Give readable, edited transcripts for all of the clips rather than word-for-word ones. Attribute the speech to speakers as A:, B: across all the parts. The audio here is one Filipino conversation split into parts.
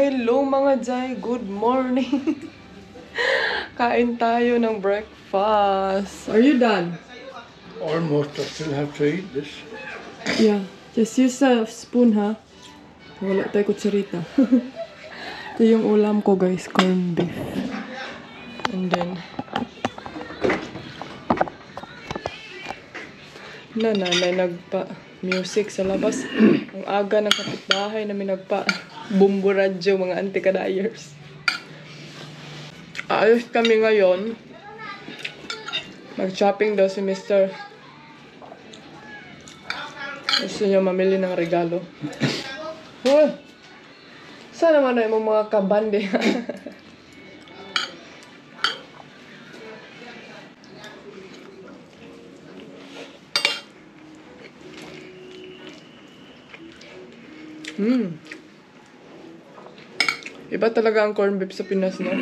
A: hello mga Jai! Good morning! Kain tayo ng breakfast. Are you done?
B: Almost. I still have to eat this.
A: Yeah. Just use a spoon, ha? Wala tayo kutsarita. Ito yung ulam ko, guys. Corned beef. And then, nanay nagpa-music sa labas. Ang aga ng kapitbahay namin nagpa-bumbo radyo, mga anti-kadayers. Ayos kami ngayon. Mag-shopping daw si Mr. Gusto niya mamili ng regalo. Huh? Saan naman na yung mga kabande? Iba talaga ang corned beef sa Pinas, no?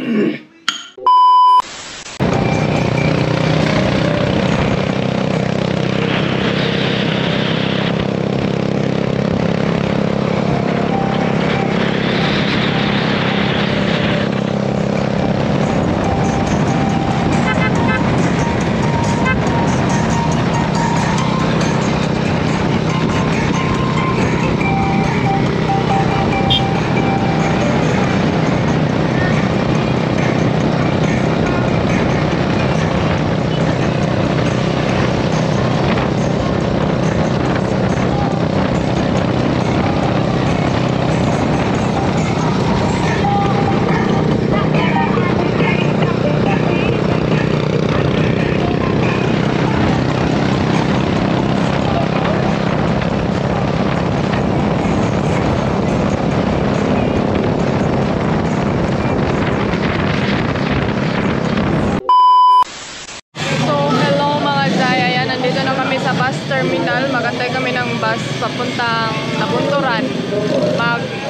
A: Terminal, magantay kami ng bus papuntang Nabunturan.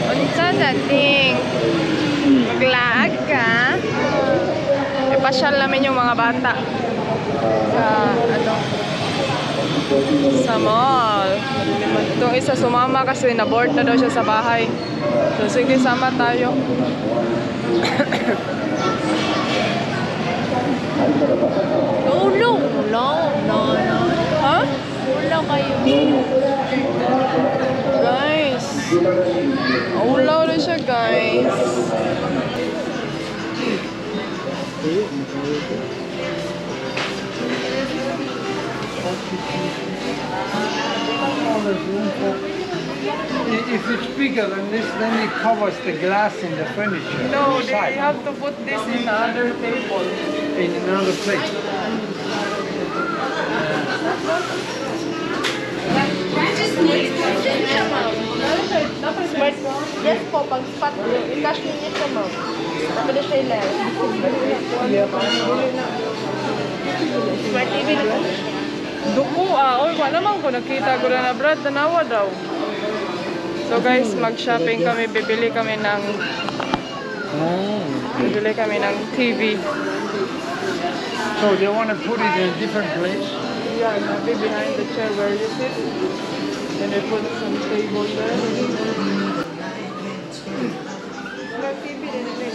A: Unsa dating maglaag ka. Ipasyal namin yung mga bata sa mall. Itong isa sumama kasi na-board na daw siya sa bahay. So sige, sama tayo.
C: No.
A: Ha?
C: Ulaw kayo.
A: Guys. Ulaw na siya, guys.
B: If it's bigger than this, then it covers the glass in the furniture.
A: No, they have to put this in the other table.
B: In another place.
C: Yes po, pag spot nyo, i-cash nyo niya siya, ma'am. Pwede siya i-left. Smart TV na po.
A: Duko oy, wala naman ko nakita ko na Brad, tanawa daw. So guys, mag-shopping kami, bibili kami ng TV.
B: So they want to put it in a different place?
A: Yeah, maybe behind the chair where you sit. Then they put some table there. TV din namin.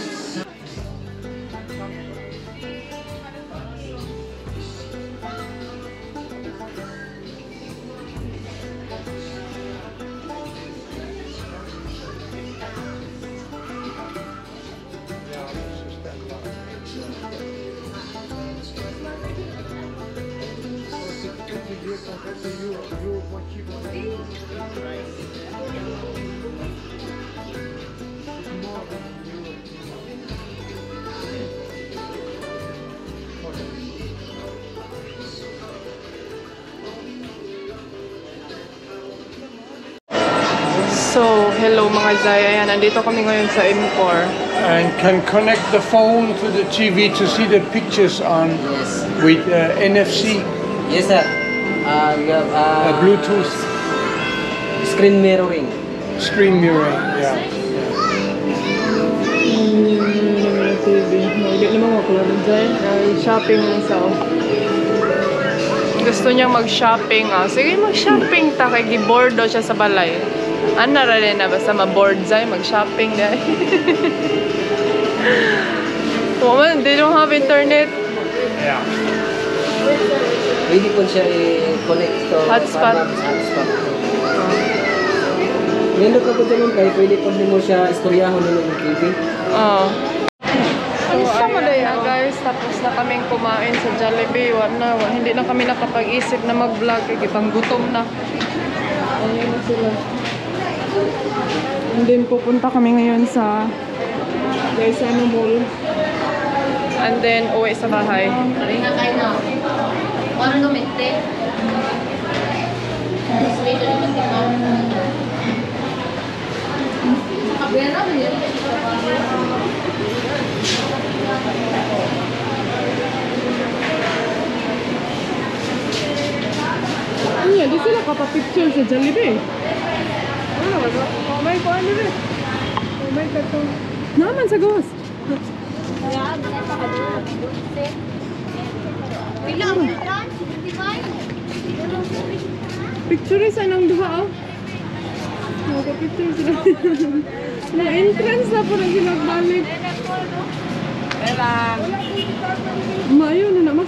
A: So, hello mga Zay. Ayan, nandito kami ngayon sa M4.
B: And can connect the phone to the TV to see the pictures on with NFC.
D: Yes, sir. We have
B: Bluetooth.
D: screen mirroring.
B: Screen mirroring, yeah.
A: TV. Hindi naman maklaro dyan. Shopping lang sa gusto niya mag-shopping. Sige, mag-shopping ta. Kay giboard daw siya sa balay. Ano rin na basta ma-board sa'yo, mag-shopping dahil. Woman, they don't have internet.
B: Yeah.
D: Pwede po siya i-connect to
A: Hotspot.
D: hotspot. Ngayon ka po dyan kay pwede po din mo siya istoryahon nila ng TV.
A: Oo. So, ayun na guys, tapos na kaming kumain sa Jollibee. Hindi na kami nakapag-isip na mag-vlog. Ibang gutom na. Ayun na sila. And then pupunta kami ngayon sa Gaisano Mall. And then uwi sa bahay. Iya, di sila kapapicture sa Jollibee. Ano ba? Oh my God, ano ba? Oh my God, to. Naman sa ghost. Picture sa nang duha, oh. Picture sila. Na entrance na po na sinagbalik. Mayo na naman.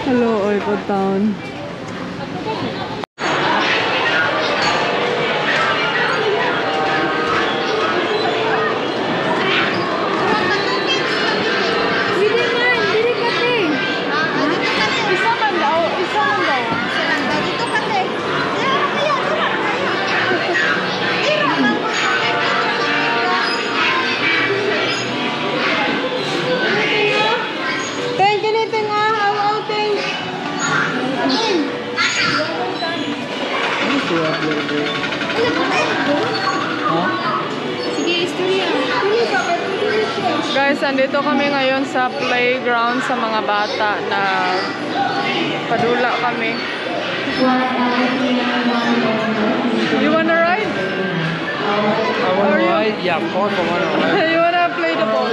A: Hello, Oipod Town. Guys, andito kami ngayon sa playground sa mga bata na padula kami. You wanna ride?
B: I want to ride. Yeah, of course I want to ride.
A: You wanna play the ball?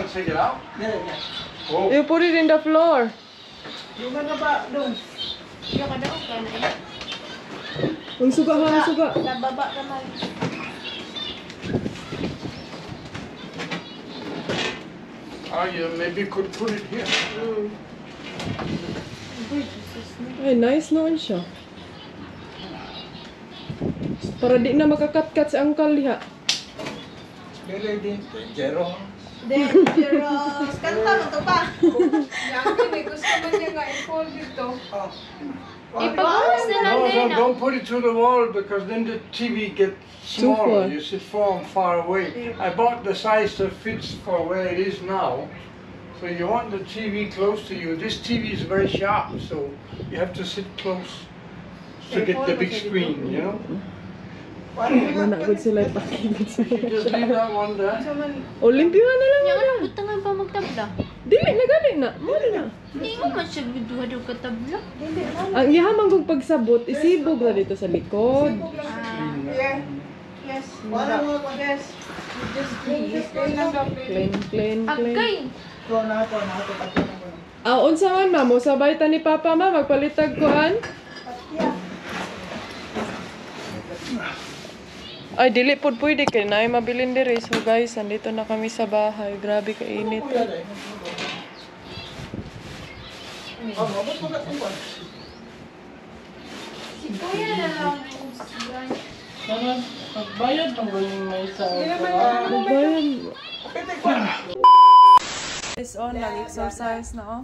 B: Take it out? Oh.
A: You put it in the floor. Ang suga ha, ang suga.
B: Oh, you maybe could put it here.
A: Ay, nice noon siya. Para di na makakat-kat sa angkal liha.
B: Really din. Jero.
C: Dangerous. Kanta mo to pa. Ipag-ulas na lang
B: No,
C: din.
B: don't put it to the wall because then the TV gets
A: Too
B: smaller.
A: far.
B: You sit far away. I bought the size that fits for where it is now. So you want the TV close to you. This TV is very sharp, so you have to sit close to get the big screen, you know?
A: Managod sila ipakigit sa
B: You just leave that one there.
A: Olimpiya na lang.
C: Yung ano, butangan pa magtabla.
A: Dili na gani na. Muna na.
C: Hindi mo man siya biduha-duha katabla.
A: Ang ihamang kong pagsabot, isibog na dito sa likod. Clean, clean, clean.
C: Agay!
A: Unsa man mamo, sabay ta ni Papa ma, magpalitag kuan. Ay, dili pod pwede kay na mabilin diri. So guys, andito na kami sa bahay. Grabe ka init.
C: Si Kuya na lang.
A: Sana, pagbayad ng galing may isa. Pagbayad. Is on, nag-exercise na oh.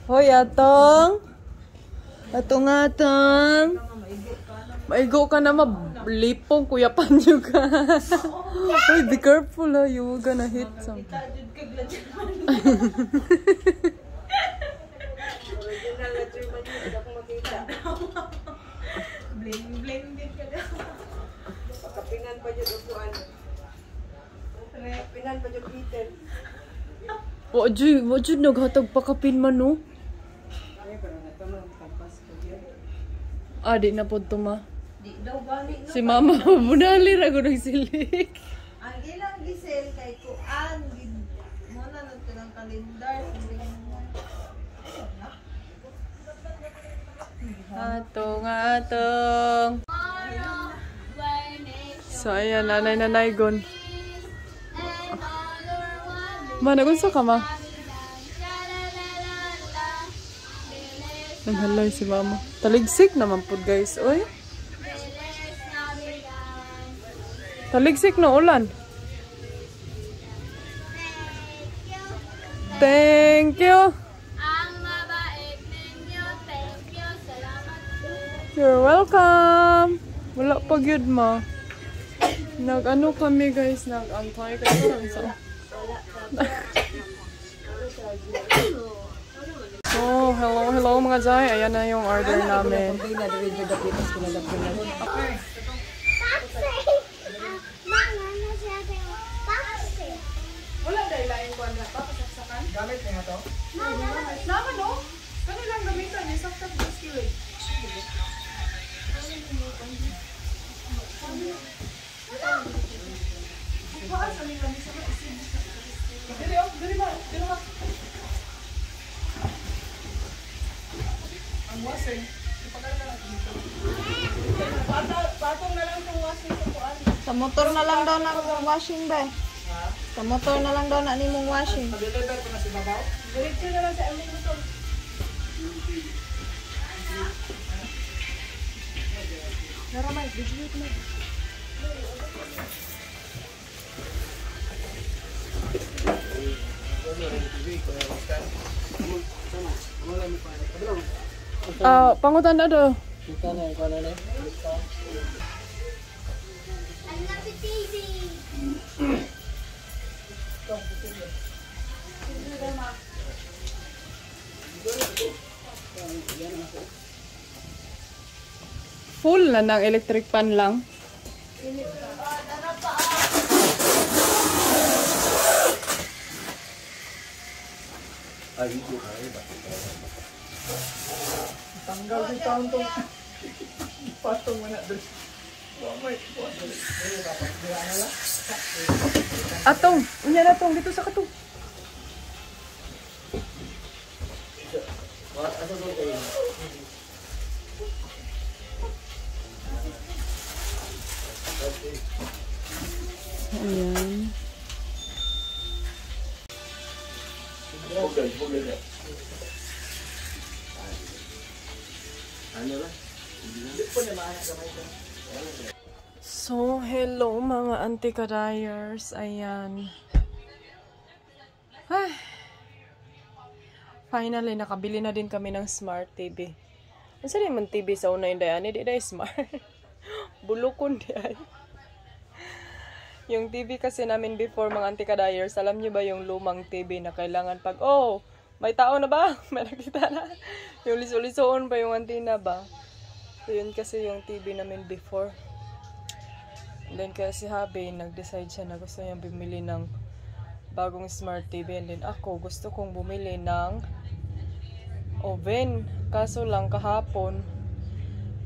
A: Hoy, atong. Atong. Maigo ka na, mablipong kuya panyo ka. Hoy, be careful ha. You gonna hit some.
C: Bling din ka daw. Pakapingan pa dyan upuan. Pakapingan pa dyan Peter.
A: Wajud naghatag pakapin man no? Di na po ma.
C: Di daw balik no.
A: Si mama, bunali ra ko nagsilik.
C: Ang ilang gisel kay kuan. Muna na ito ng kalendar.
A: Atong. So ayan, nanay gon. Ma, nagunsa ka ma? Naghalay si mama. Taligsik naman po guys, oy. Taligsik na ulan. Thank you.
E: Ang mabait ninyo, thank you, salamat po.
A: You're welcome. Wala pa gyud ma. Nag-ano kami guys, nag-antay kami sa. Oh, hello mga Jai. Ayan na yung order namin.
C: Wala dahil lain kuan na pa pasaksakan. Gamit niya to. Naman no. Kanilang gamitan ni saksak biscuit. Ang washing. Patong na lang itong washing sa kuan.
F: Sa motor na lang daw na washing ba? Sa motor na lang daw na nimong washing.
C: Deliver ko na si Babaw. Diretso na lang sa aming motor. Naramay, video ko na.
A: Pangutan na do.
D: Kita na, ikaw na na.
E: Ang lapit TV.
A: Full na ng electric pan lang.
C: Tanggal si taon to. Patong mo na doon.
A: Atong, unya na tong dito sa katong. Ayan. So, hello mga anti-kadayers. Ayan. Ay. Finally, nakabili na din kami ng smart TV. Ano saan naman TV sa una yung dayani? Di day smart. Bulukon di ay. Yung TV kasi namin before mga anti-kadayers, alam nyo ba yung lumang TV na kailangan pag, oh, may tao na ba? May nakita na. Yung liso-lisoon pa yung antina ba? So, yun kasi yung TV namin before. And then kaya si Habi, nag-decide siya na gusto niya bumili ng bagong smart TV. And then ako, gusto kong bumili ng oven. Kaso lang kahapon,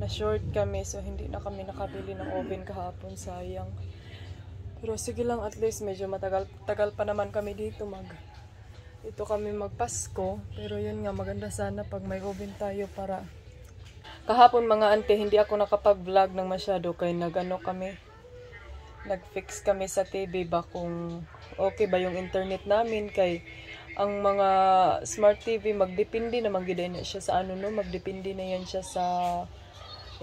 A: na short kami. So, hindi na kami nakabili ng oven kahapon. Sayang. Pero sige lang, at least medyo tagal pa naman kami dito dito kami magpasko. Pero yun nga, maganda sana pag may oven tayo para kahapon mga ante, hindi ako nakapag-vlog ng masyado kaya nagano kami. nag-fix kami sa TV ba kung okay ba yung internet namin, kay ang mga smart TV magdepende naman gid na siya sa ano no, magdepende na yan siya sa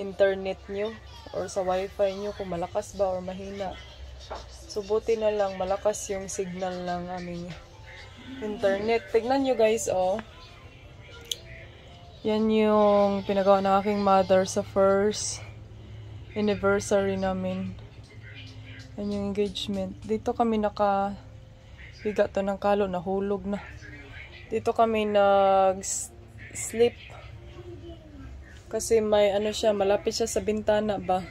A: internet nyo or sa wifi nyo kung malakas ba or mahina. So buti na lang malakas yung signal ng aming internet. Tignan nyo guys, oh. Yan yung pinagawa ng aking mother sa first anniversary namin. Yan yung engagement. Dito kami nakahiga to ng kalo, nahulog na. Dito kami nag-sleep. Kasi may ano siya, malapit siya sa bintana ba.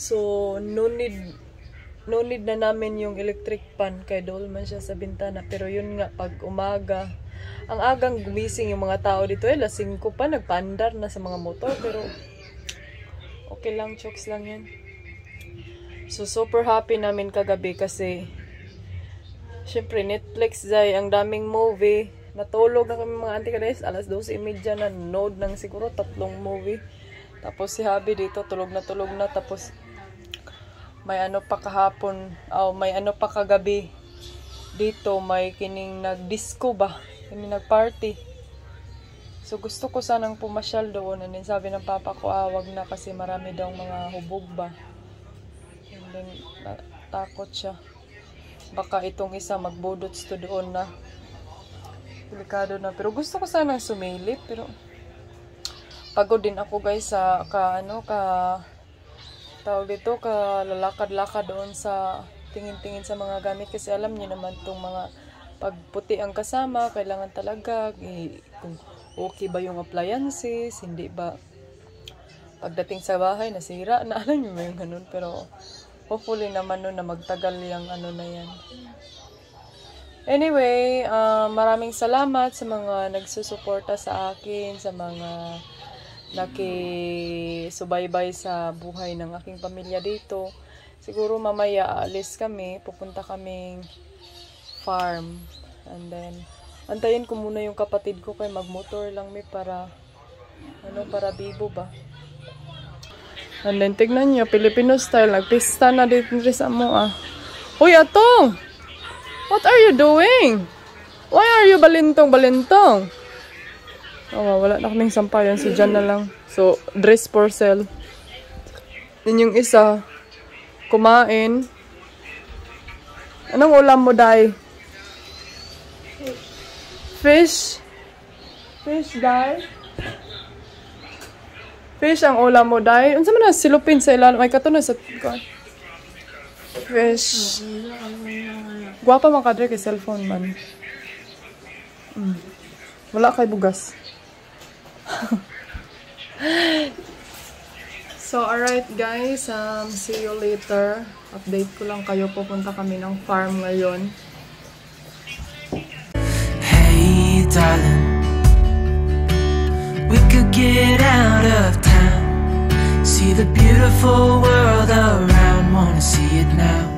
A: So, no need na namin yung electric fan kay doon man siya sa bintana. Pero yun nga, pag umaga, ang agang gumising yung mga tao dito, alas 5 pa, nagpaandar na sa mga motor. Pero, okay lang, chokes lang yan. So, super happy namin kagabi kasi, syempre, Netflix dahil ang daming movie. Natulog na kami mga auntie kadayas, alas 12:30 na, node ng siguro 3 movie. Tapos si Habi dito, tulog na. Tapos, may ano pa kahapon, may ano pa kagabi. Dito, may kining nag-disco ba? Kining nag-party. So, gusto ko sanang pumasyal doon. And then, sabi ng papa ko, wag na kasi marami daw mga hubog ba. And then, takot siya. Baka itong isa magbudots to doon na. Delikado na. Pero gusto ko sanang sumilip. Pero, pagod din ako guys sa, tawag dito, lalakad-lakad doon sa tingin-tingin sa mga gamit. Kasi alam niyo naman itong mga pagputi ang kasama, kailangan talaga, kung okay ba yung appliances, hindi ba pagdating sa bahay, nasira na, alam niyo yung ganun. Pero, hopefully naman nun na magtagal yung ano na yan. Anyway, maraming salamat sa mga nagsusuporta sa akin, sa mga nakisubaybay sa buhay ng aking pamilya dito. Siguro mamaya aalis kami, pupunta kaming farm. And then, antayin ko muna yung kapatid ko kay magmotor lang may para bibo ba. And then, tignan nyo, Filipino style, nagpista na dito sa mo Uy, atong! What are you doing? Why are you balintong? Wala na kaming sampayan. So, dyan na lang. So, dress for sale. Din yung isa, kumain. Anong ulam mo, Day? Fish? Fish, Day? Fish ang ulam mo, Day? Ano man na silupin sa ilalim? May katunay sa... Fish. Guwapa man kadre kay cellphone man. Wala kay bugas. So, alright guys. See you later. Update ko lang kayo. Pupunta kami ng farm ngayon.
G: Hey darling, we could get out of town, see the beautiful world around, wanna see it now.